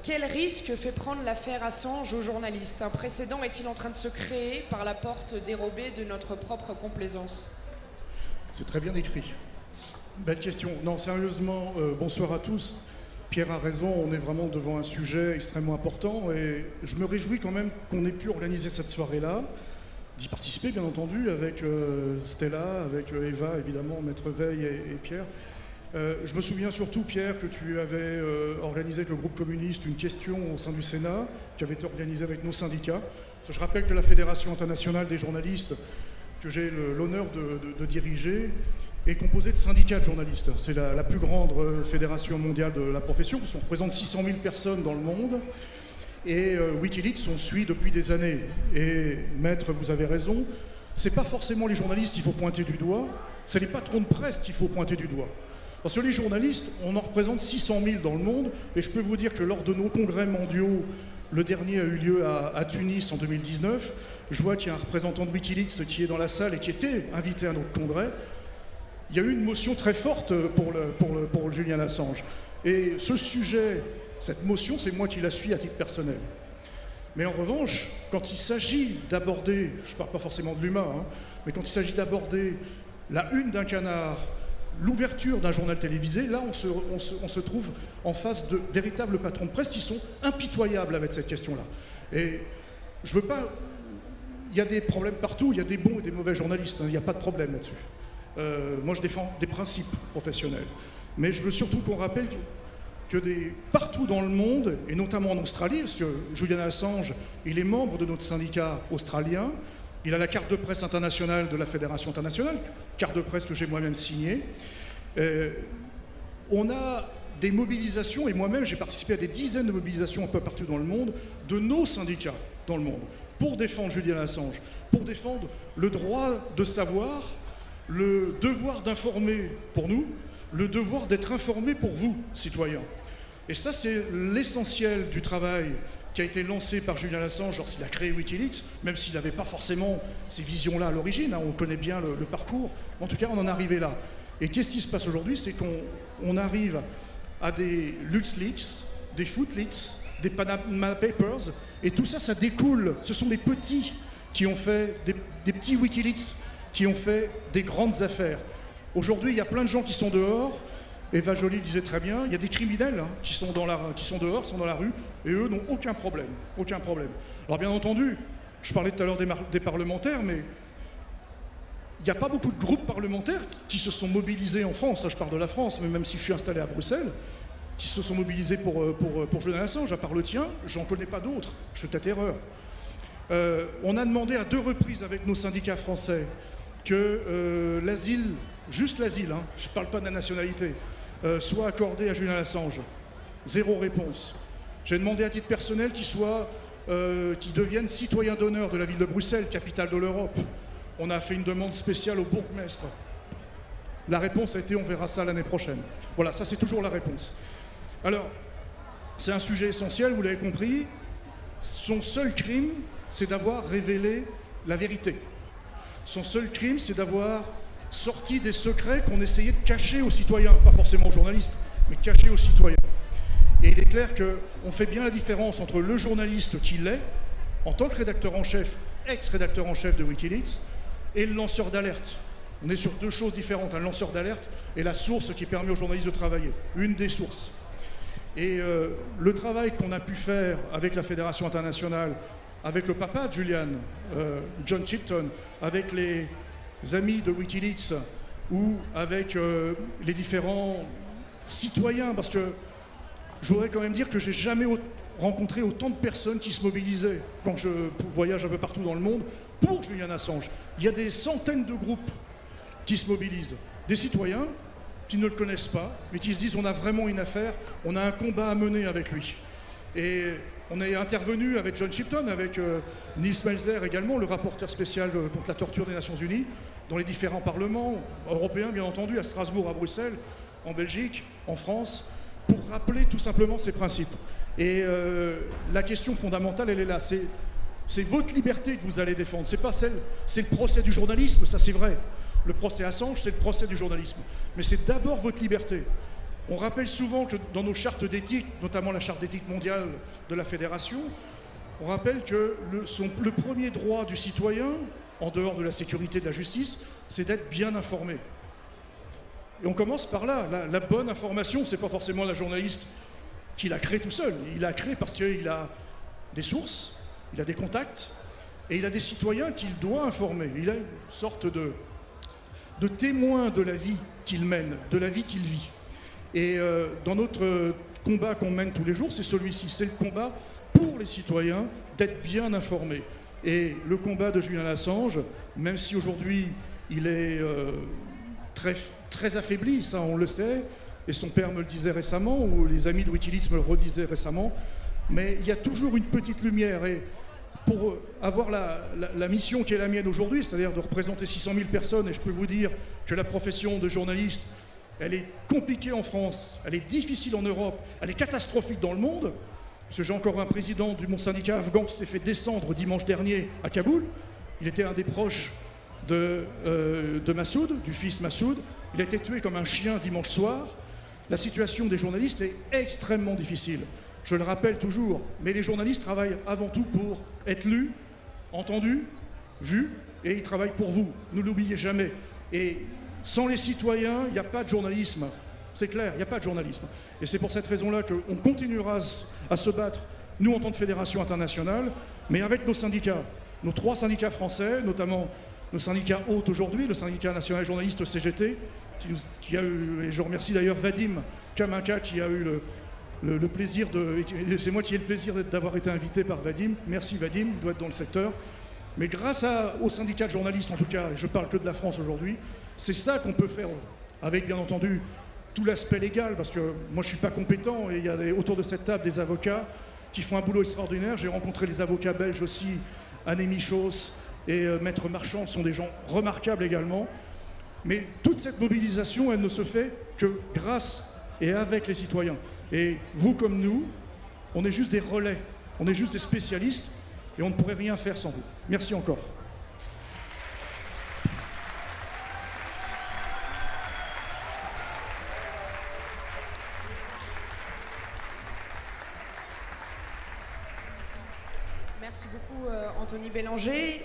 Speaker 1: quel risque fait prendre l'affaire Assange aux journalistes? Un précédent est-il en train de se créer par la porte dérobée de notre propre complaisance?
Speaker 7: C'est très bien écrit. Belle question. Non, sérieusement, bonsoir à tous. Pierre a raison, on est vraiment devant un sujet extrêmement important et je me réjouis quand même qu'on ait pu organiser cette soirée-là d'y participer, bien entendu, avec Stella, avec Eva, évidemment, Maître Veil et Pierre. Je me souviens surtout, Pierre, que tu avais organisé avec le groupe communiste une question au sein du Sénat, qui avait été organisée avec nos syndicats. Je rappelle que la Fédération internationale des journalistes, que j'ai l'honneur de diriger, est composée de syndicats de journalistes. C'est la plus grande fédération mondiale de la profession, parce qu'on représente 600 000 personnes dans le monde. Et Wikileaks, on suit depuis des années. Et Maître, vous avez raison, c'est pas forcément les journalistes qu'il faut pointer du doigt, c'est les patrons de presse qu'il faut pointer du doigt. Parce que les journalistes, on en représente 600 000 dans le monde, et je peux vous dire que lors de nos congrès mondiaux, le dernier a eu lieu à Tunis en 2019, je vois qu'il y a un représentant de Wikileaks qui est dans la salle et qui était invité à notre congrès. Il y a eu une motion très forte pour Julian Assange. Et ce sujet, cette motion, c'est moi qui la suis à titre personnel. Mais en revanche, quand il s'agit d'aborder, je ne parle pas forcément de l'humain, mais quand il s'agit d'aborder la une d'un canard, l'ouverture d'un journal télévisé, là on se trouve en face de véritables patrons de presse qui sont impitoyables avec cette question-là. Et je veux pas... Il y a des problèmes partout, il y a des bons et des mauvais journalistes, il n'y a pas de problème là-dessus. Moi je défends des principes professionnels. Mais je veux surtout qu'on rappelle que partout dans le monde, et notamment en Australie, parce que Julian Assange, il est membre de notre syndicat australien, il a la carte de presse internationale de la Fédération internationale, carte de presse que j'ai moi-même signée. On a des mobilisations, et moi-même j'ai participé à des dizaines de mobilisations un peu partout dans le monde, de nos syndicats dans le monde, pour défendre Julian Assange, pour défendre le droit de savoir, le devoir d'informer pour nous, le devoir d'être informé pour vous, citoyens. Et ça, c'est l'essentiel du travail qui a été lancé par Julian Assange lorsqu'il a créé Wikileaks, même s'il n'avait pas forcément ces visions-là à l'origine, on connaît bien le parcours, en tout cas on en est arrivé là. Et qu'est-ce qui se passe aujourd'hui? C'est qu'on arrive à des LuxLeaks, des FootLeaks, des Panama Papers, et tout ça, ça découle, ce sont des petits qui ont fait, des petits Wikileaks qui ont fait des grandes affaires. Aujourd'hui, il y a plein de gens qui sont dehors. Eva Joly le disait très bien, il y a des criminels qui sont dehors, qui sont dans la rue, et eux n'ont aucun problème, aucun problème. Alors bien entendu, je parlais tout à l'heure des parlementaires, mais il n'y a pas beaucoup de groupes parlementaires qui se sont mobilisés en France, ça je parle de la France, mais même si je suis installé à Bruxelles, qui se sont mobilisés pour Julian Assange, à part le tien, j'en connais pas d'autres, je fais peut-être erreur. On a demandé à 2 reprises avec nos syndicats français que l'asile, juste l'asile, je ne parle pas de la nationalité, soit accordé à Julian Assange. 0 réponse. J'ai demandé à titre personnel qu'il devienne citoyen d'honneur de la ville de Bruxelles, capitale de l'Europe. On a fait une demande spéciale au bourgmestre. La réponse a été on verra ça l'année prochaine. Voilà, ça c'est toujours la réponse. Alors, c'est un sujet essentiel, vous l'avez compris. Son seul crime, c'est d'avoir révélé la vérité. Son seul crime, c'est d'avoir sorti des secrets qu'on essayait de cacher aux citoyens, pas forcément aux journalistes, mais cacher aux citoyens. Et il est clair qu'on fait bien la différence entre le journaliste qu'il est, en tant que rédacteur en chef, ex-rédacteur en chef de Wikileaks, et le lanceur d'alerte. On est sur 2 choses différentes, un lanceur d'alerte et la source qui permet aux journalistes de travailler, une des sources. Et le travail qu'on a pu faire avec la Fédération internationale, avec le papa de Julian, John Chilton, avec les amis de Wikileaks ou avec les différents citoyens, parce que je voudrais quand même dire que j'ai jamais rencontré autant de personnes qui se mobilisaient quand je voyage un peu partout dans le monde pour Julian Assange. Il y a des centaines de groupes qui se mobilisent, des citoyens qui ne le connaissent pas, mais qui se disent on a vraiment une affaire, on a un combat à mener avec lui. Et on est intervenu avec John Chilton, avec Nils Melzer également, le rapporteur spécial contre la torture des Nations Unies, dans les différents parlements européens, bien entendu, à Strasbourg, à Bruxelles, en Belgique, en France, pour rappeler tout simplement ces principes. Et la question fondamentale, elle est là. C'est votre liberté que vous allez défendre. C'est pas celle. C'est le procès du journalisme, ça c'est vrai. Le procès Assange, c'est le procès du journalisme. Mais c'est d'abord votre liberté. On rappelle souvent que dans nos chartes d'éthique, notamment la charte d'éthique mondiale de la Fédération, on rappelle que le premier droit du citoyen, en dehors de la sécurité et de la justice, c'est d'être bien informé. Et on commence par là. La bonne information, c'est pas forcément la journaliste qui l'a créé tout seul. Il l'a créé parce qu'il a des sources, il a des contacts, Et il a des citoyens qu'il doit informer. Il a une sorte de témoin de la vie qu'il mène, de la vie qu'il vit. Et dans notre combat qu'on mène tous les jours, c'est celui-ci, c'est le combat pour les citoyens d'être bien informés. Et le combat de Julian Assange, même si aujourd'hui il est très affaibli, ça on le sait, et son père me le disait récemment, ou les amis de Wikileaks me le redisaient récemment, mais il y a toujours une petite lumière. Et pour avoir la mission qui est la mienne aujourd'hui, c'est-à-dire de représenter 600 000 personnes, et je peux vous dire que la profession de journaliste, elle est compliquée en France, elle est difficile en Europe, elle est catastrophique dans le monde, parce que j'ai encore un président de mon syndicat afghan qui s'est fait descendre dimanche dernier à Kaboul. Il était un des proches de Massoud, du fils Massoud. Il a été tué comme un chien dimanche soir. La situation des journalistes est extrêmement difficile. Je le rappelle toujours, mais les journalistes travaillent avant tout pour être lus, entendus, vus, et ils travaillent pour vous. Ne l'oubliez jamais. Et sans les citoyens, il n'y a pas de journalisme. C'est clair, il n'y a pas de journalisme. Et c'est pour cette raison-là qu'on continuera à se battre, nous en tant que fédération internationale, mais avec nos syndicats, nos 3 syndicats français, notamment nos syndicats hôtes aujourd'hui, le syndicat national journaliste CGT, qui a eu, et je remercie d'ailleurs Vadim Kaminka qui a eu le plaisir c'est moi qui ai le plaisir d'avoir été invité par Vadim. Merci Vadim, il doit être dans le secteur. Mais grâce aux syndicats de journalistes, en tout cas, et je parle que de la France aujourd'hui, c'est ça qu'on peut faire, avec bien entendu tout l'aspect légal, parce que moi je ne suis pas compétent, et il y a autour de cette table des avocats qui font un boulot extraordinaire. J'ai rencontré les avocats belges aussi, Anne Michos et Maître Marchand, sont des gens remarquables également. Mais toute cette mobilisation, elle ne se fait que grâce et avec les citoyens. Et vous comme nous, on est juste des relais, on est juste des spécialistes, et on ne pourrait rien faire sans vous. Merci encore.
Speaker 1: Merci beaucoup Anthony Bélanger.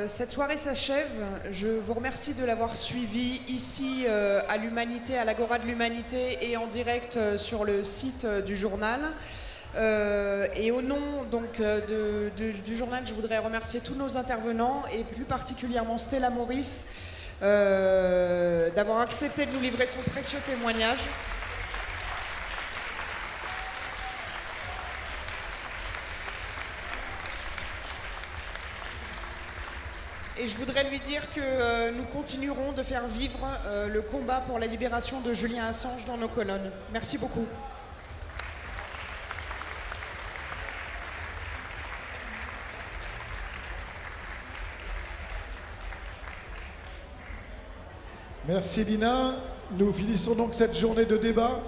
Speaker 1: Cette soirée s'achève. Je vous remercie de l'avoir suivi ici à l'Humanité, à l'Agora de l'Humanité et en direct sur le site du journal. Et au nom donc, du journal, je voudrais remercier tous nos intervenants et plus particulièrement Stella Maurice d'avoir accepté de nous livrer son précieux témoignage. Et je voudrais lui dire que nous continuerons de faire vivre le combat pour la libération de Julian Assange dans nos colonnes. Merci beaucoup.
Speaker 8: Merci Lina. Nous finissons donc cette journée de débat.